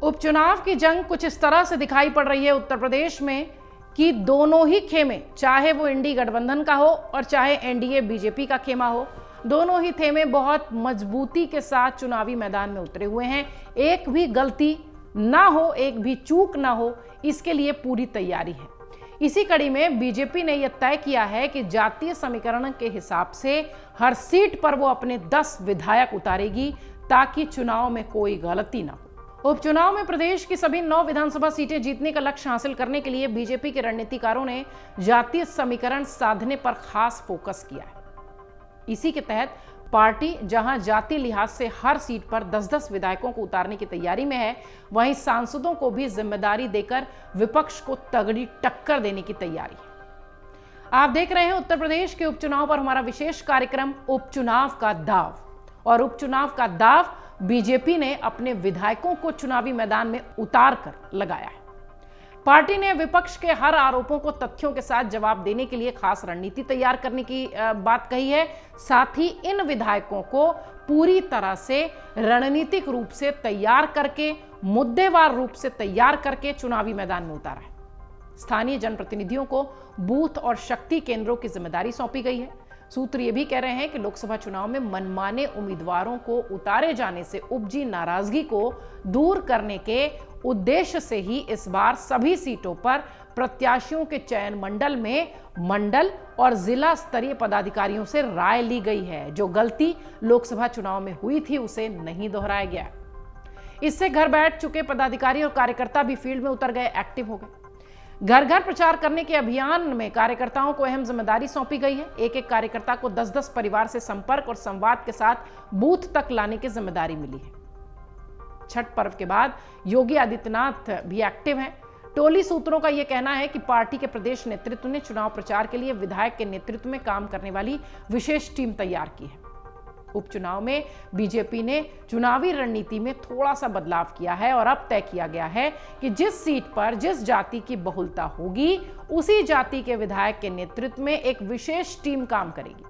उपचुनाव की जंग कुछ इस तरह से दिखाई पड़ रही है उत्तर प्रदेश में कि दोनों ही खेमे, चाहे वो इंडी गठबंधन का हो और चाहे एनडीए बीजेपी का खेमा हो, दोनों ही खेमे बहुत मजबूती के साथ चुनावी मैदान में उतरे हुए हैं। एक भी गलती ना हो, एक भी चूक ना हो, इसके लिए पूरी तैयारी है। इसी कड़ी में बीजेपी ने यह तय किया है कि जातीय समीकरण के हिसाब से हर सीट पर वो अपने 10 विधायक उतारेगी ताकि चुनाव में कोई गलती ना हो। उपचुनाव में प्रदेश की सभी 9 विधानसभा सीटें जीतने का लक्ष्य हासिल करने के लिए बीजेपी के रणनीतिकारों ने जातीय समीकरण साधने पर खास फोकस किया है। इसी के तहत पार्टी जहां जातीय लिहाज से हर सीट पर 10-10 विधायकों को उतारने की तैयारी में है, वहीं सांसदों को भी जिम्मेदारी देकर विपक्ष को तगड़ी टक्कर देने की तैयारी है। आप देख रहे हैं उत्तर प्रदेश के उपचुनाव पर हमारा विशेष कार्यक्रम उपचुनाव का दाव। और उपचुनाव का दाव बीजेपी ने अपने विधायकों को चुनावी मैदान में उतार कर लगाया है। पार्टी ने विपक्ष के हर आरोपों को तथ्यों के साथ जवाब देने के लिए खास रणनीति तैयार करने की बात कही है। साथ ही इन विधायकों को पूरी तरह से रणनीतिक रूप से तैयार करके, मुद्देवार रूप से तैयार करके चुनावी मैदान में उतारा है। स्थानीय जनप्रतिनिधियों को बूथ और शक्ति केंद्रों की जिम्मेदारी सौंपी गई है। सूत्र ये भी कह रहे हैं कि लोकसभा चुनाव में मनमाने उम्मीदवारों को उतारे जाने से उपजी नाराजगी को दूर करने के उद्देश्य से ही इस बार सभी सीटों पर प्रत्याशियों के चयन मंडल और जिला स्तरीय पदाधिकारियों से राय ली गई है। जो गलती लोकसभा चुनाव में हुई थी उसे नहीं दोहराया गया। इससे घर बैठ चुके पदाधिकारी और कार्यकर्ता भी फील्ड में उतर गए, एक्टिव हो गए। घर घर प्रचार करने के अभियान में कार्यकर्ताओं को अहम जिम्मेदारी सौंपी गई है। एक एक कार्यकर्ता को 10-10 परिवार से संपर्क और संवाद के साथ बूथ तक लाने की जिम्मेदारी मिली है। छठ पर्व के बाद योगी आदित्यनाथ भी एक्टिव हैं। टोली सूत्रों का यह कहना है कि पार्टी के प्रदेश नेतृत्व ने चुनाव प्रचार के लिए विधायक के नेतृत्व में काम करने वाली विशेष टीम तैयार की है। उपचुनाव में बीजेपी ने चुनावी रणनीति में थोड़ा सा बदलाव किया है और अब तय किया गया है कि जिस सीट पर जिस जाति की बहुलता होगी, उसी जाति के विधायक के नेतृत्व में एक विशेष टीम काम करेगी।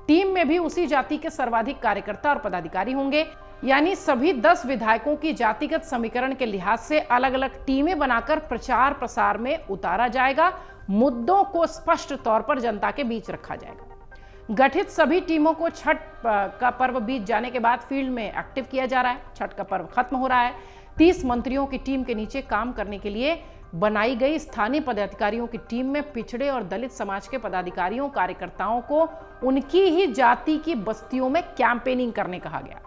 टीम में भी उसी जाति के सर्वाधिक कार्यकर्ता और पदाधिकारी होंगे, यानी सभी 10 विधायकों की जातिगत समीकरण के लिहाज से अलग अलग टीमें बनाकर प्रचार प्रसार में उतारा जाएगा। मुद्दों को स्पष्ट तौर पर जनता के बीच रखा जाएगा। गठित सभी टीमों को छठ का पर्व बीत जाने के बाद फील्ड में एक्टिव किया जा रहा है। छठ का पर्व खत्म हो रहा है। 30 मंत्रियों की टीम के नीचे काम करने के लिए बनाई गई स्थानीय पदाधिकारियों की टीम में पिछड़े और दलित समाज के पदाधिकारियों, कार्यकर्ताओं को उनकी ही जाति की बस्तियों में कैंपेनिंग करने कहा गया।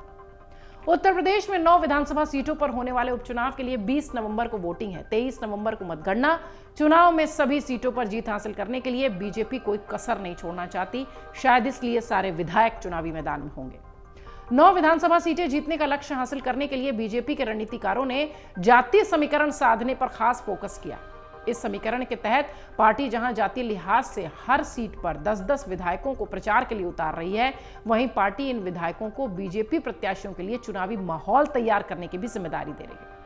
उत्तर प्रदेश में 9 विधानसभा सीटों पर होने वाले उपचुनाव के लिए 20 नवंबर को वोटिंग है। 23 नवंबर को मतगणना। चुनाव में सभी सीटों पर जीत हासिल करने के लिए बीजेपी कोई कसर नहीं छोड़ना चाहती। शायद इसलिए सारे विधायक चुनावी मैदान में होंगे। 9 विधानसभा सीटें जीतने का लक्ष्य हासिल करने के लिए बीजेपी के रणनीतिकारों ने जातीय समीकरण साधने पर खास फोकस किया। इस समीकरण के तहत पार्टी जहां जातीय लिहाज से हर सीट पर 10-10 विधायकों को प्रचार के लिए उतार रही है, वहीं पार्टी इन विधायकों को बीजेपी प्रत्याशियों के लिए चुनावी माहौल तैयार करने की भी जिम्मेदारी दे रही है।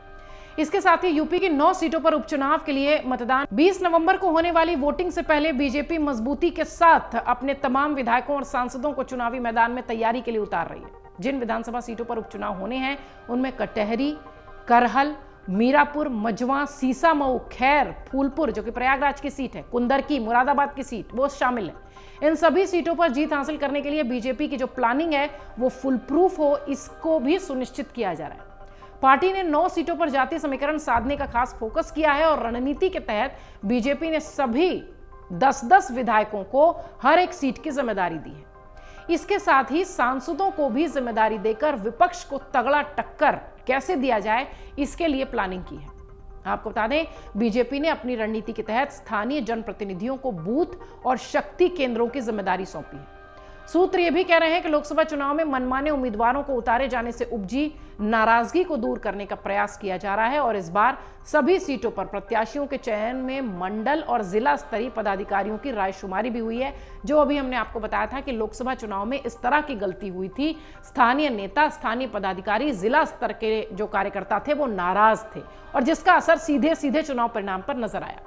इसके साथ ही यूपी की 9 सीटों पर उपचुनाव के लिए मतदान 20 नवंबर को होने वाली वोटिंग से पहले बीजेपी मजबूती के साथ अपने तमाम विधायकों और सांसदों को चुनावी मैदान में तैयारी के लिए उतार रही है। जिन विधानसभा सीटों पर उपचुनाव होने हैं उनमें कटहरी, करहल, मीरापुर, मजवा, सीसामऊ, खैर, फूलपुर जो कि प्रयागराज की सीट है, कुंदरकी, मुरादाबाद की सीट, वो शामिल है। इन सभी सीटों पर जीत हासिल करने के लिए बीजेपी की जो प्लानिंग है वो फुल प्रूफ हो, इसको भी सुनिश्चित किया जा रहा है। पार्टी ने 9 सीटों पर जातीय समीकरण साधने का खास फोकस किया है और रणनीति के तहत बीजेपी ने सभी 10-10 विधायकों को हर एक सीट की जिम्मेदारी दी है। इसके साथ ही सांसदों को भी जिम्मेदारी देकर विपक्ष को तगड़ा टक्कर कैसे दिया जाए, इसके लिए प्लानिंग की है। आपको बता दें, बीजेपी ने अपनी रणनीति के तहत स्थानीय जनप्रतिनिधियों को बूथ और शक्ति केंद्रों की जिम्मेदारी सौंपी है। सूत्र ये भी कह रहे हैं कि लोकसभा चुनाव में मनमाने उम्मीदवारों को उतारे जाने से उपजी नाराजगी को दूर करने का प्रयास किया जा रहा है और इस बार सभी सीटों पर प्रत्याशियों के चयन में मंडल और जिला स्तरीय पदाधिकारियों की रायशुमारी भी हुई है। जो अभी हमने आपको बताया था कि लोकसभा चुनाव में इस तरह की गलती हुई थी, स्थानीय नेता, स्थानीय पदाधिकारी, जिला स्तर के जो कार्यकर्ता थे वो नाराज थे और जिसका असर सीधे सीधे चुनाव परिणाम पर नजर आया।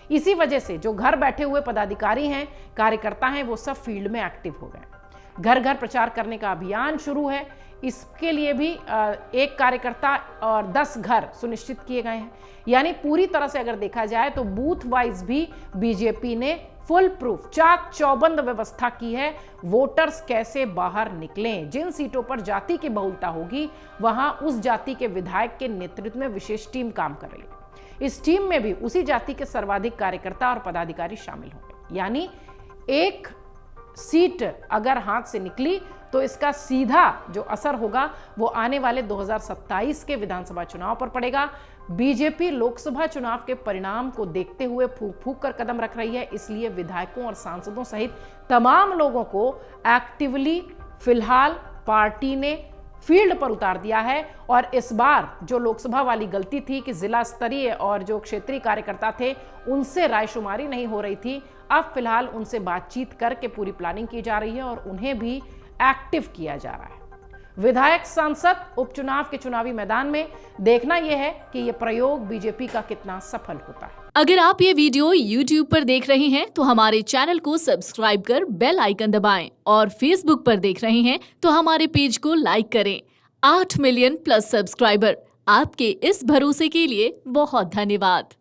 इसी वजह से जो घर बैठे हुए पदाधिकारी हैं, कार्यकर्ता हैं, वो सब फील्ड में एक्टिव हो गए। घर घर प्रचार करने का अभियान शुरू है। इसके लिए भी एक कार्यकर्ता और 10 घर सुनिश्चित किए गए हैं। यानी पूरी तरह से अगर देखा जाए तो बूथ वाइज भी बीजेपी ने फुल प्रूफ चाक चौबंद व्यवस्था की है। वोटर्स कैसे बाहर निकलें, जिन सीटों पर जाति की बहुलता होगी वहां उस जाति के विधायक के नेतृत्व में विशेष टीम काम कर रही है। इस टीम में भी उसी जाति के सर्वाधिक कार्यकर्ता और पदाधिकारी शामिल होंगे। यानी एक सीट अगर हाथ से निकली तो इसका सीधा जो असर होगा वो आने वाले 2027 के विधानसभा चुनाव पर पड़ेगा। बीजेपी लोकसभा चुनाव के परिणाम को देखते हुए फूंक फूंक कर कदम रख रही है, इसलिए विधायकों और सांसदों सहित तमाम लोगों को एक्टिवली फिलहाल पार्टी ने फील्ड पर उतार दिया है। और इस बार जो लोकसभा वाली गलती थी कि जिला स्तरीय और जो क्षेत्रीय कार्यकर्ता थे उनसे रायशुमारी नहीं हो रही थी, अब फिलहाल उनसे बातचीत करके पूरी प्लानिंग की जा रही है और उन्हें भी एक्टिव किया जा रहा है। विधायक सांसद उपचुनाव के चुनावी मैदान में देखना यह है कि यह प्रयोग बीजेपी का कितना सफल होता है। अगर आप ये वीडियो YouTube पर देख रहे हैं तो हमारे चैनल को सब्सक्राइब कर बेल आइकन दबाएं और Facebook पर देख रहे हैं तो हमारे पेज को लाइक करें। 8 मिलियन प्लस सब्सक्राइबर, आपके इस भरोसे के लिए बहुत धन्यवाद।